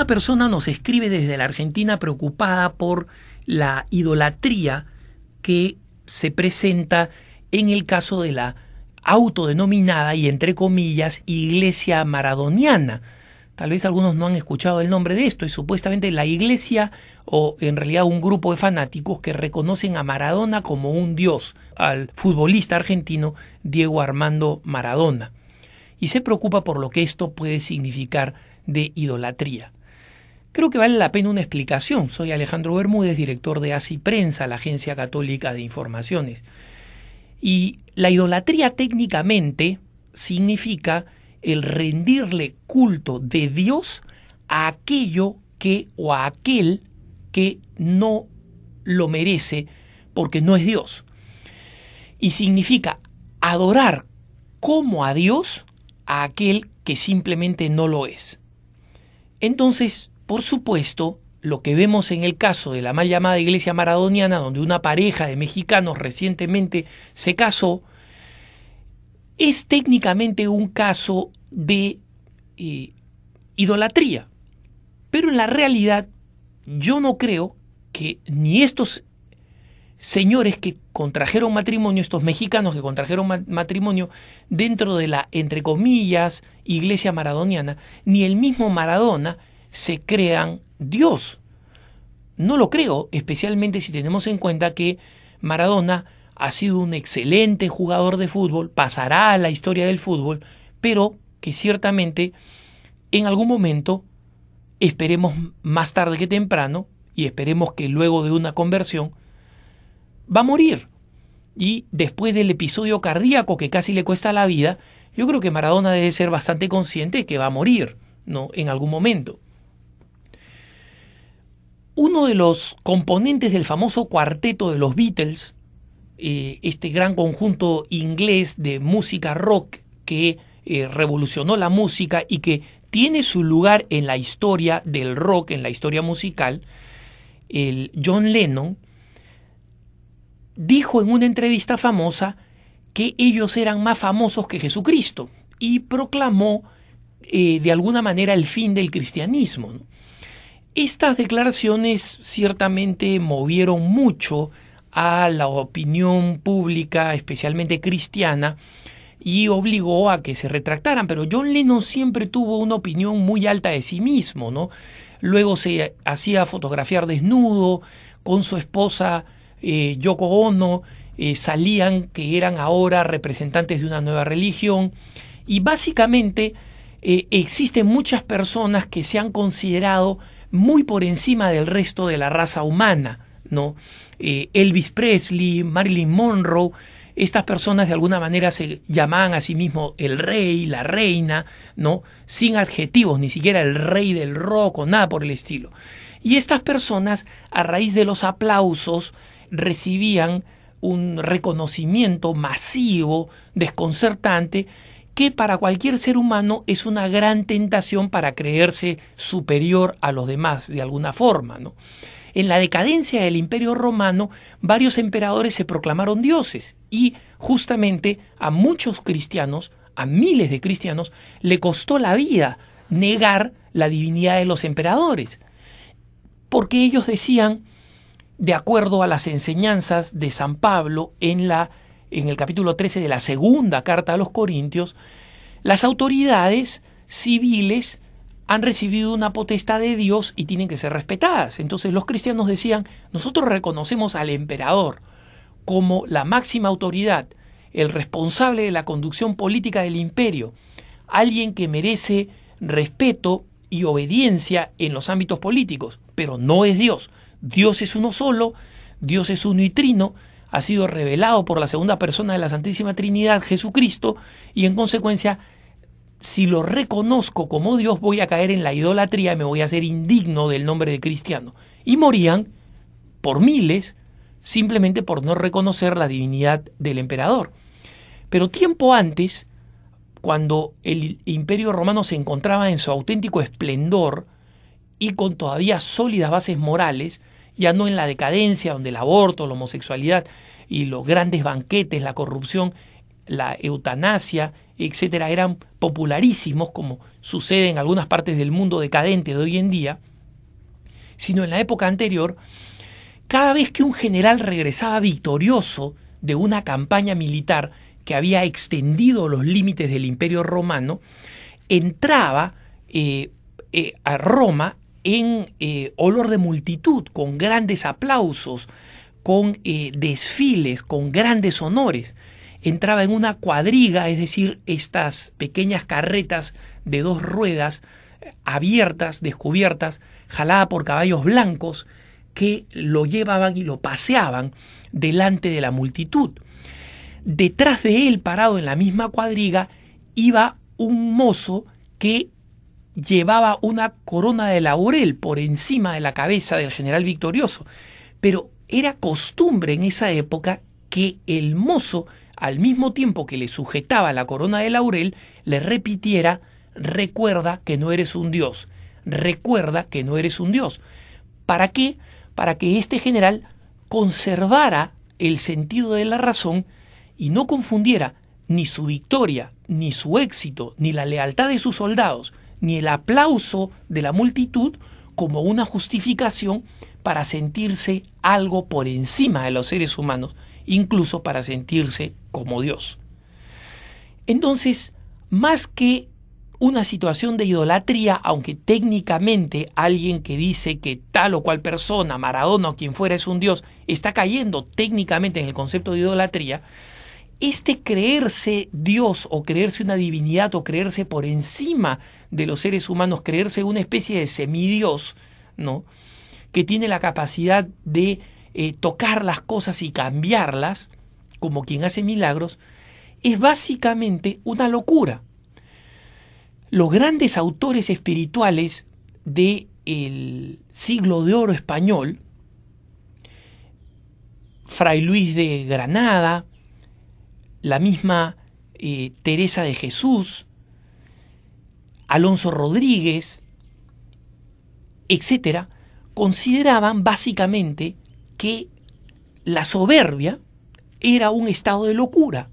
Una persona nos escribe desde la Argentina preocupada por la idolatría que se presenta en el caso de la autodenominada y entre comillas iglesia maradoniana. Tal vez algunos no han escuchado el nombre de esto. Es supuestamente la iglesia o en realidad un grupo de fanáticos que reconocen a Maradona como un dios, al futbolista argentino Diego Armando Maradona. Y se preocupa por lo que esto puede significar de idolatría. Creo que vale la pena una explicación. Soy Alejandro Bermúdez, director de ASI Prensa, la Agencia Católica de Informaciones. Y la idolatría técnicamente significa el rendirle culto de Dios a aquello que o a aquel que no lo merece porque no es Dios. Y significa adorar como a Dios a aquel que simplemente no lo es. Entonces, por supuesto, lo que vemos en el caso de la mal llamada iglesia maradoniana, donde una pareja de mexicanos recientemente se casó, es técnicamente un caso de idolatría. Pero en la realidad, yo no creo que ni estos señores que contrajeron matrimonio, estos mexicanos que contrajeron matrimonio dentro de la, entre comillas, iglesia maradoniana, ni el mismo Maradona se crean Dios. No lo creo, especialmente si tenemos en cuenta que Maradona ha sido un excelente jugador de fútbol, pasará a la historia del fútbol, pero que ciertamente en algún momento, esperemos más tarde que temprano, y esperemos que luego de una conversión, va a morir. Y después del episodio cardíaco que casi le cuesta la vida, yo creo que Maradona debe ser bastante consciente de que va a morir, ¿no?, en algún momento. Uno de los componentes del famoso cuarteto de los Beatles, este gran conjunto inglés de música rock que revolucionó la música y que tiene su lugar en la historia del rock, en la historia musical, el John Lennon, dijo en una entrevista famosa que ellos eran más famosos que Jesucristo y proclamó de alguna manera el fin del cristianismo, ¿no? Estas declaraciones ciertamente movieron mucho a la opinión pública, especialmente cristiana, y obligó a que se retractaran. Pero John Lennon siempre tuvo una opinión muy alta de sí mismo, ¿no? Luego se hacía fotografiar desnudo con su esposa Yoko Ono, salían que eran ahora representantes de una nueva religión, y básicamente existen muchas personas que se han considerado muy por encima del resto de la raza humana, ¿no? Elvis Presley, Marilyn Monroe, estas personas de alguna manera se llamaban a sí mismos el rey, la reina, ¿no?, sin adjetivos, ni siquiera el rey del rock o nada por el estilo. Y estas personas, a raíz de los aplausos, recibían un reconocimiento masivo, desconcertante, que para cualquier ser humano es una gran tentación para creerse superior a los demás de alguna forma, ¿no? En la decadencia del Imperio Romano, varios emperadores se proclamaron dioses y justamente a muchos cristianos, a miles de cristianos, le costó la vida negar la divinidad de los emperadores, porque ellos decían, de acuerdo a las enseñanzas de San Pablo en el capítulo 13 de la segunda carta a los Corintios, las autoridades civiles han recibido una potestad de Dios y tienen que ser respetadas. Entonces los cristianos decían, nosotros reconocemos al emperador como la máxima autoridad, el responsable de la conducción política del imperio, alguien que merece respeto y obediencia en los ámbitos políticos, pero no es Dios. Dios es uno solo, Dios es uno y trino, ha sido revelado por la segunda persona de la Santísima Trinidad, Jesucristo, y en consecuencia, si lo reconozco como Dios, voy a caer en la idolatría y me voy a hacer indigno del nombre de cristiano. Y morían por miles, simplemente por no reconocer la divinidad del emperador. Pero tiempo antes, cuando el Imperio Romano se encontraba en su auténtico esplendor y con todavía sólidas bases morales, ya no en la decadencia donde el aborto, la homosexualidad y los grandes banquetes, la corrupción la eutanasia, etcétera, eran popularísimos, como sucede en algunas partes del mundo decadente de hoy en día, sino en la época anterior, cada vez que un general regresaba victorioso de una campaña militar que había extendido los límites del Imperio Romano, entraba a Roma en olor de multitud, con grandes aplausos, con desfiles, con grandes honores. Entraba en una cuadriga, es decir, estas pequeñas carretas de 2 ruedas abiertas, descubiertas, jalada por caballos blancos, que lo llevaban y lo paseaban delante de la multitud. Detrás de él, parado en la misma cuadriga, iba un mozo que llevaba una corona de laurel por encima de la cabeza del general victorioso. Pero era costumbre en esa época que el mozo, al mismo tiempo que le sujetaba la corona de laurel, le repitiera: recuerda que no eres un dios, recuerda que no eres un dios. ¿Para qué? Para que este general conservara el sentido de la razón y no confundiera ni su victoria, ni su éxito, ni la lealtad de sus soldados, ni el aplauso de la multitud como una justificación para sentirse algo por encima de los seres humanos, incluso para sentirse como Dios. Entonces, más que una situación de idolatría, aunque técnicamente alguien que dice que tal o cual persona, Maradona o quien fuera, es un dios, está cayendo técnicamente en el concepto de idolatría, este creerse Dios o creerse una divinidad o creerse por encima de los seres humanos, creerse una especie de semidios, ¿no?, que tiene la capacidad de tocar las cosas y cambiarlas, como quien hace milagros, es básicamente una locura. Los grandes autores espirituales del siglo de oro español, Fray Luis de Granada, la misma Teresa de Jesús, Alonso Rodríguez, etcétera, consideraban básicamente que la soberbia era un estado de locura.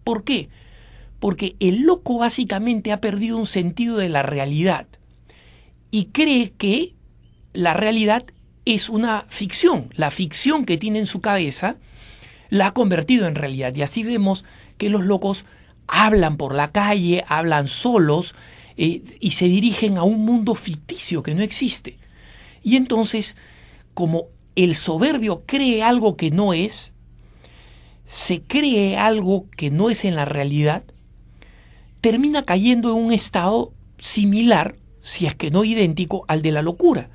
¿Por qué? Porque el loco básicamente ha perdido un sentido de la realidad y cree que la realidad es una ficción. La ficción que tiene en su cabeza la ha convertido en realidad. Y así vemos que los locos hablan por la calle, hablan solos y se dirigen a un mundo ficticio que no existe. Y entonces, como el soberbio cree algo que no es, se cree algo que no es en la realidad, termina cayendo en un estado similar, si es que no idéntico, al de la locura.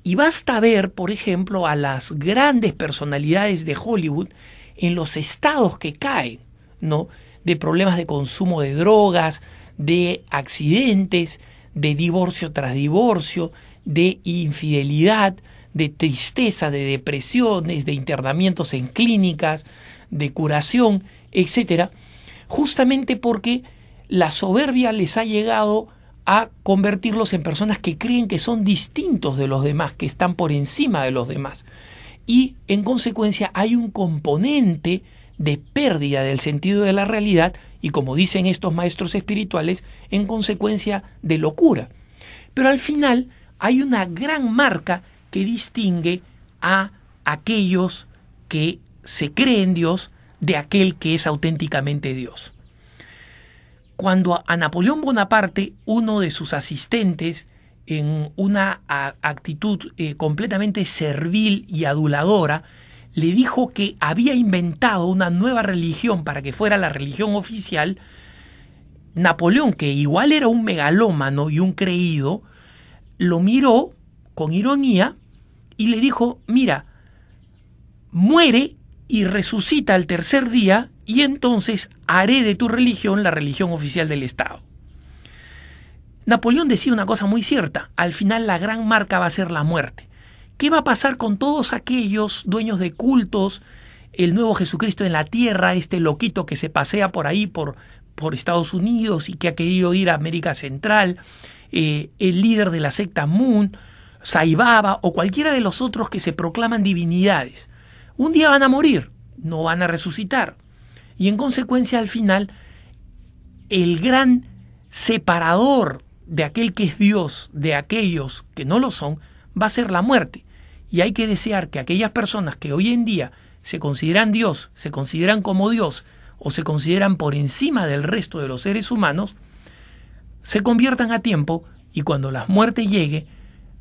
Y basta ver, por ejemplo, a las grandes personalidades de Hollywood en los estados que caen, ¿no?, de problemas de consumo de drogas, de accidentes, de divorcio tras divorcio, de infidelidad, de tristeza, de depresiones, de internamientos en clínicas, de curación, etcétera, justamente porque la soberbia les ha llegado a convertirlos en personas que creen que son distintos de los demás, que están por encima de los demás. Y en consecuencia hay un componente de pérdida del sentido de la realidad y, como dicen estos maestros espirituales, en consecuencia de locura. Pero al final hay una gran marca que distingue a aquellos que se creen Dios de aquel que es auténticamente Dios. Cuando a Napoleón Bonaparte, uno de sus asistentes, en una actitud completamente servil y aduladora, le dijo que había inventado una nueva religión para que fuera la religión oficial, Napoleón, que igual era un megalómano y un creído, lo miró con ironía y le dijo: mira, muere y resucita al tercer día y entonces haré de tu religión la religión oficial del Estado. Napoleón decía una cosa muy cierta: al final la gran marca va a ser la muerte. ¿Qué va a pasar con todos aquellos dueños de cultos, el nuevo Jesucristo en la tierra, este loquito que se pasea por ahí, por Estados Unidos y que ha querido ir a América Central, el líder de la secta Moon, Sai Baba o cualquiera de los otros que se proclaman divinidades? Un día van a morir, no van a resucitar. Y en consecuencia, al final, el gran separador de aquel que es Dios de aquellos que no lo son va a ser la muerte. Y hay que desear que aquellas personas que hoy en día se consideran Dios, se consideran como Dios o se consideran por encima del resto de los seres humanos, se conviertan a tiempo y cuando la muerte llegue,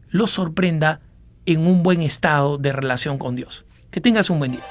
los sorprenda en un buen estado de relación con Dios. Que tengas un buen día.